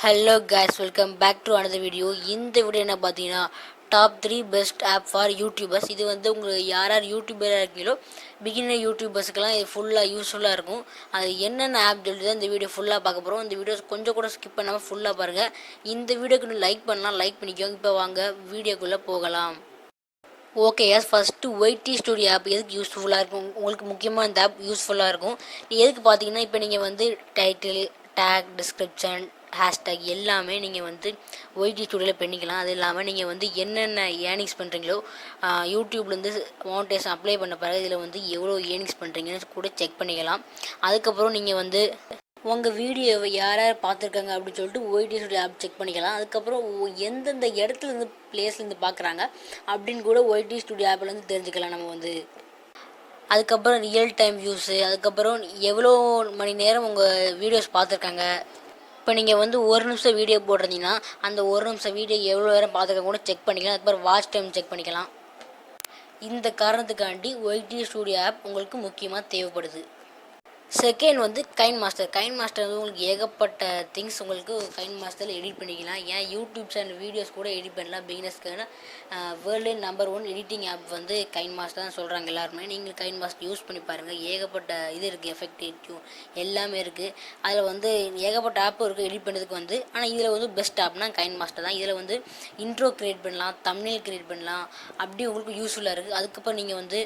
Hello guys, welcome back to another video. இந்த video என்ன பார்த்தீங்கன்னா top 3 best app for YouTubers. இது வந்து உங்களுக்கு யார் யூடியூபராக இருக்கீங்களோ பிகினர் யூடியூபர்ஸுக்கெல்லாம் இது ஃபுல்லாக யூஸ்ஃபுல்லாக இருக்கும். அது என்னென்ன ஆப் சொல்லிட்டு தான் இந்த வீடியோ ஃபுல்லாக பார்க்க போகிறோம். இந்த வீடியோ கொஞ்சம் கூட ஸ்கிப் பண்ணாமல் ஃபுல்லாக பாருங்கள். இந்த வீடியோக்கு லைக் பண்ணலாம், லைக் பண்ணிக்கோங்க. இப்போ வாங்க வீடியோக்குள்ளே போகலாம். Okay yes, first YT studio app எதுக்கு யூஸ்ஃபுல்லாக இருக்கும்? உங்களுக்கு முக்கியமாக இந்த ஆப் யூஸ்ஃபுல்லாக இருக்கும். எதுக்கு பார்த்தீங்கன்னா, இப்போ நீங்கள் வந்து டைட்டில், டேக், டிஸ்கிரிப்ஷன், ஹேஷ்டேக் எல்லாமே நீங்கள் வந்து ஒய்டி ஸ்டுடியோவில் பண்ணிக்கலாம். அது இல்லாமல் நீங்கள் வந்து என்னென்ன ஏர்னிங்ஸ் பண்ணுறீங்களோ யூடியூப்லேருந்து மோனிடைசேஷன் அப்ளை பண்ண பிறகு இதில் வந்து எவ்வளோ ஏர்னிங்ஸ் பண்ணுறீங்கன்னு கூட செக் பண்ணிக்கலாம். அதுக்கப்புறம் நீங்கள் வந்து உங்கள் வீடியோவை யார் பார்த்துருக்காங்க அப்படின்னு சொல்லிட்டு ஒய்டி ஸ்டுடியோ ஆப் செக் பண்ணிக்கலாம். அதுக்கப்புறம் எந்தெந்த இடத்துலேருந்து பிளேஸ்லேருந்து பார்க்குறாங்க அப்படின்னு கூட ஒய்டி ஸ்டுடியோ ஆப்லேருந்து தெரிஞ்சுக்கலாம் நம்ம வந்து. அதுக்கப்புறம் ரியல் டைம் வியூஸு, அதுக்கப்புறம் எவ்வளோ மணி நேரம் உங்கள் வீடியோஸ் பார்த்துருக்காங்க. இப்போ நீங்கள் வந்து ஒரு நிமிஷம் வீடியோ போடுறீங்கன்னா அந்த ஒரு நிமிஷம் வீடியோ எவ்வளோ நேரம் பார்த்துருக்க கூட செக் பண்ணிக்கலாம். அதுக்கப்புறம் வாட்ச் டைம் செக் பண்ணிக்கலாம். இந்த காரணத்துக்காண்டி ஒய்டி ஸ்டுடியோ ஆப் உங்களுக்கு முக்கியமாக தேவைப்படுது. செகண்ட் வந்து கைன் மாஸ்டர். கைன் மாஸ்டர் வந்து உங்களுக்கு ஏகப்பட்ட திங்ஸ் உங்களுக்கு கைன் மாஸ்டரில் எடிட் பண்ணிக்கலாம். ஏன் யூடியூப் சேனல் வீடியோஸ் கூட எடிட் பண்ணலாம் பிகினர்ஸ்க்கான வேர்ல்டு நம்பர் 1 எடிட்டிங் ஆப் வந்து கைன் மாஸ்டர் தான் சொல்கிறாங்க எல்லாருமே. நீங்கள் கைன் மாஸ்டர் யூஸ் பண்ணி பாருங்கள். ஏகப்பட்ட இது இருக்குது, எஃபெக்டிவ் எல்லாமே இருக்குது. அதில் வந்து ஏகப்பட்ட ஆப்பும் இருக்குது எடிட் பண்ணுறதுக்கு வந்து. ஆனால் இதில் வந்து பெஸ்ட் ஆப்னா கைன் மாஸ்டர் தான். இதில் வந்து இன்ட்ரோ க்ரியேட் பண்ணலாம், தம்ப்நெயில் க்ரியேட் பண்ணலாம். அப்படி உங்களுக்கு யூஸ்ஃபுல்லாக இருக்குது. அதுக்கப்புறம் நீங்கள் வந்து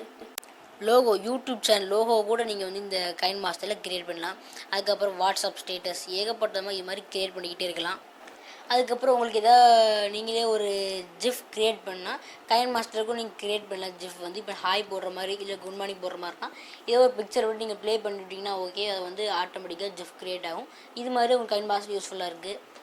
லோகோ, யூடியூப் சேனல் லோகோ கூட நீங்கள் வந்து இந்த கைன் மாஸ்டரில் க்ரியேட் பண்ணலாம். அதுக்கப்புறம் வாட்ஸ்அப் ஸ்டேட்டஸ் ஏகப்பட்டமாக இது மாதிரி க்ரியேட் பண்ணிக்கிட்டே இருக்கலாம். அதுக்கப்புறம் உங்களுக்கு நீங்களே ஒரு ஜிஃப் க்ரியேட் பண்ணால் கைன் மாஸ்டருக்கும் நீங்கள் க்ரியேட் பண்ணலாம். ஜிஃப் வந்து இப்போ ஹாய் போடுற மாதிரி இல்லை குட் மார்னிங் போடுற மாதிரினா ஏதோ ஒரு பிக்சர் விட்டு நீங்கள் ப்ளே பண்ணிவிட்டிங்கன்னா ஓகே, அது வந்து ஆட்டோமேட்டிக்காக ஜிஃப் க்ரியேட் ஆகும். இது மாதிரி உங்களுக்கு கைன் மாஸ்டர் யூஸ்ஃபுல்லாக இருக்குது.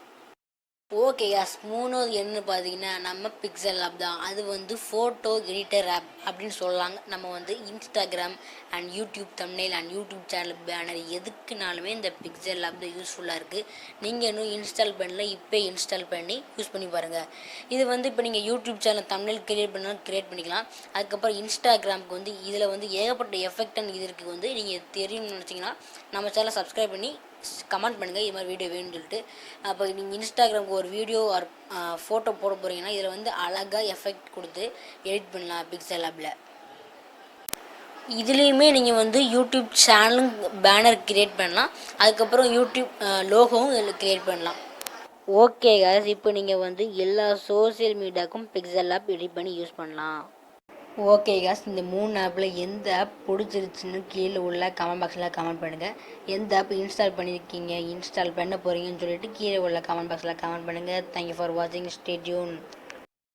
ஓகே யாஸ், மூணாவது என்ன பார்த்தீங்கன்னா நம்ம பிக்சல் ஆப் தான். அது வந்து ஃபோட்டோ எடிட்டர் ஆப் அப்படின்னு சொல்லலாங்க. நம்ம வந்து Instagram and YouTube thumbnail and YouTube channel banner எதுக்குனாலுமே இந்த பிக்சல் ஆப் தான் யூஸ்ஃபுல்லாக இருக்குது. நீங்கள் இன்னும் இன்ஸ்டால் பண்ணல, இப்போ இன்ஸ்டால் பண்ணி யூஸ் பண்ணி பாருங்கள். இது வந்து இப்போ நீங்கள் யூடியூப் சேனல் தம்ப்நெயில் க்ரியேட் பண்ணாலும் க்ரியேட் பண்ணிக்கலாம். அதுக்கப்புறம் இன்ஸ்டாகிராமுக்கு வந்து இதில் வந்து ஏகப்பட்ட எஃபெக்டான இது இருக்குது. வந்து நீங்கள் தெரியும்னு நினச்சிங்கன்னா நம்ம சேனலை சப்ஸ்கிரைப் பண்ணி கமெண்ட் பண்ணுங்கள் இது மாதிரி வீடியோ வேணும்னு சொல்லிட்டு. அப்போ நீங்கள் இன்ஸ்டாகிராமுக்கு ஒரு வீடியோ ஆர் ஃபோட்டோ போட போகிறீங்கன்னா இதில் வந்து அழகாக எஃபெக்ட் கொடுத்து எடிட் பண்ணலாம் பிக்சல் ஆப்பில். இதுலேயுமே நீங்கள் வந்து யூடியூப் சேனலும் பேனர் க்ரியேட் பண்ணலாம். அதுக்கப்புறம் யூடியூப் லோகோவும் இதில் க்ரியேட் பண்ணலாம். ஓகே guys, இப்போ நீங்கள் வந்து எல்லா சோசியல் மீடியாவுக்கும் பிக்சல் ஆப் எடிட் பண்ணி யூஸ் பண்ணலாம். ஓகே காஸ், இந்த 3 ஆப்பில் எந்த ஆப் பிடிச்சிருச்சுன்னு கீழே உள்ள கமெண்ட் பாக்ஸில் கமெண்ட் பண்ணுங்கள். எந்த ஆப் இன்ஸ்டால் பண்ணியிருக்கீங்க, இன்ஸ்டால் பண்ண போகிறீங்கன்னு சொல்லிட்டு கீழே உள்ள கமெண்ட் பாக்ஸில் கமெண்ட் பண்ணுங்கள். தேங்க்யூ ஃபார் வாட்சிங். Stay tune.